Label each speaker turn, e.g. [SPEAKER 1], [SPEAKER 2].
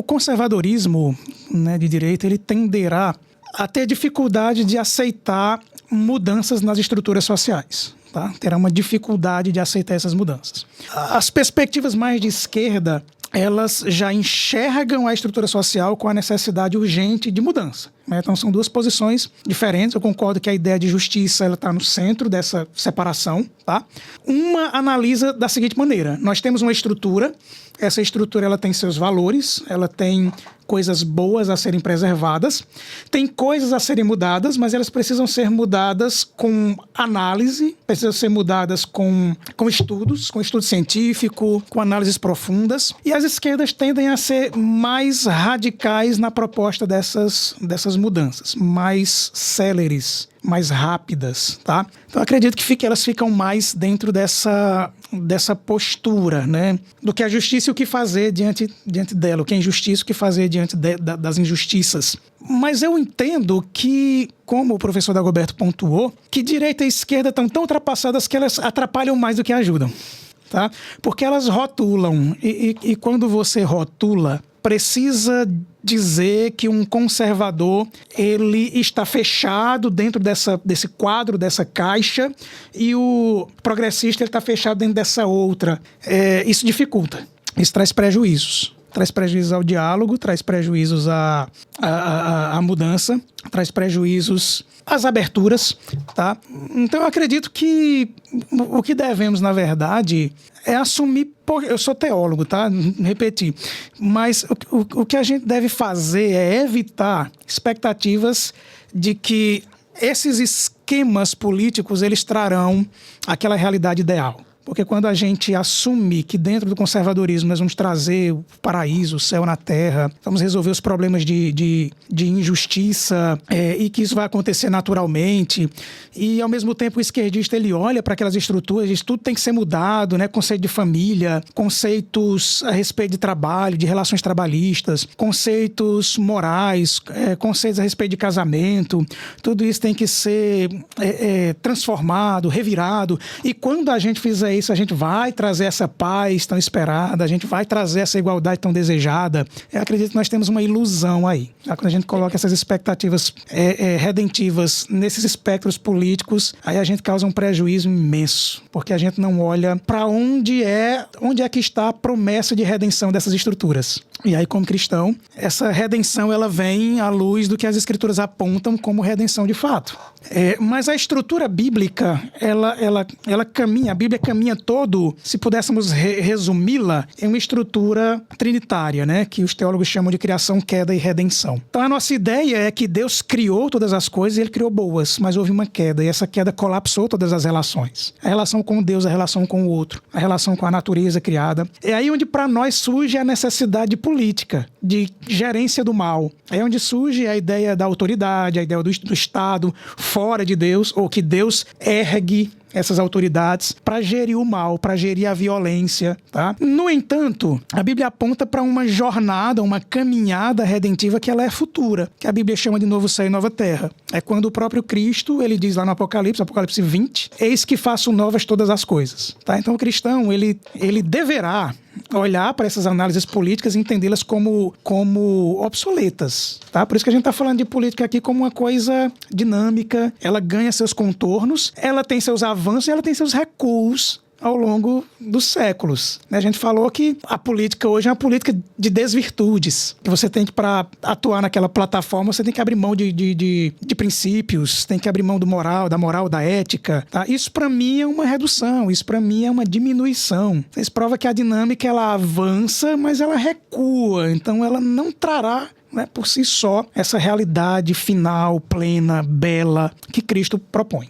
[SPEAKER 1] conservadorismo, né, de direita, ele tenderá a ter dificuldade de aceitar mudanças nas estruturas sociais. Tá? Terá uma dificuldade de aceitar essas mudanças. As perspectivas mais de esquerda, elas já enxergam a estrutura social com a necessidade urgente de mudança. Né? Então são duas posições diferentes. Eu concordo que a ideia de justiça está no centro dessa separação. Tá? Uma analisa da seguinte maneira: nós temos uma estrutura, essa estrutura ela tem seus valores, ela tem coisas boas a serem preservadas, tem coisas a serem mudadas, mas elas precisam ser mudadas com análise, precisam ser mudadas com estudo científico, com análises profundas. E as esquerdas tendem a ser mais radicais na proposta dessas mudanças, mais céleres, mais rápidas, tá? Então, acredito que elas ficam mais dentro dessa postura, né? Do que a justiça e o que fazer diante dela, o que é injustiça e o que fazer diante das injustiças. Mas eu entendo que, como o professor Dagoberto pontuou, que direita e esquerda estão tão ultrapassadas que elas atrapalham mais do que ajudam, tá? Porque elas rotulam, e quando você rotula, precisa dizer que um conservador ele está fechado dentro desse quadro, dessa caixa, e o progressista ele está fechado dentro dessa outra. Isso dificulta, isso traz prejuízos. Traz prejuízos ao diálogo, traz prejuízos à mudança, traz prejuízos às aberturas, tá? Então eu acredito que o que devemos, na verdade, é assumir. Eu sou teólogo, tá? Repetir. Mas o que a gente deve fazer é evitar expectativas de que esses esquemas políticos eles trarão aquela realidade ideal. Porque quando a gente assume que dentro do conservadorismo nós vamos trazer o paraíso, o céu na terra, vamos resolver os problemas de injustiça, e que isso vai acontecer naturalmente, e ao mesmo tempo o esquerdista ele olha para aquelas estruturas e diz tudo tem que ser mudado, né? Conceito de família, conceitos a respeito de trabalho, de relações trabalhistas, conceitos morais, conceitos a respeito de casamento, tudo isso tem que ser transformado, revirado, e quando a gente fizer isso, a gente vai trazer essa paz tão esperada, a gente vai trazer essa igualdade tão desejada. Eu acredito que nós temos uma ilusão aí. Quando a gente coloca essas expectativas redentivas nesses espectros políticos, aí a gente causa um prejuízo imenso, porque a gente não olha para onde é que está a promessa de redenção dessas estruturas. E aí, como cristão, essa redenção ela vem à luz do que as escrituras apontam como redenção de fato. Mas a estrutura bíblica, ela caminha, a Bíblia caminha todo, se pudéssemos resumi-la, em uma estrutura trinitária, né? Que os teólogos chamam de criação, queda e redenção. Então a nossa ideia é que Deus criou todas as coisas e Ele criou boas, mas houve uma queda, e essa queda colapsou todas as relações. A relação com Deus, a relação com o outro, a relação com a natureza criada. É aí onde para nós surge a necessidade política, de gerência do mal. É onde surge a ideia da autoridade, a ideia do Estado fora de Deus, ou que Deus ergue essas autoridades para gerir o mal, para gerir a violência, tá? No entanto, a Bíblia aponta para uma jornada, uma caminhada redentiva que ela é futura, que a Bíblia chama de novo céu e nova terra. É quando o próprio Cristo, ele diz lá no Apocalipse 20, eis que faço novas todas as coisas, tá? Então o cristão, ele deverá olhar para essas análises políticas e entendê-las como obsoletas, tá? Por isso que a gente está falando de política aqui como uma coisa dinâmica, ela ganha seus contornos, ela tem seus avanços e ela tem seus recuos ao longo dos séculos. A gente falou que a política hoje é uma política de desvirtudes, que você tem que, para atuar naquela plataforma, você tem que abrir mão de princípios, tem que abrir mão da moral, da ética. Tá? Isso para mim é uma redução, isso para mim é uma diminuição. Isso prova que a dinâmica ela avança, mas ela recua, então ela não trará, né, por si só essa realidade final, plena, bela que Cristo propõe.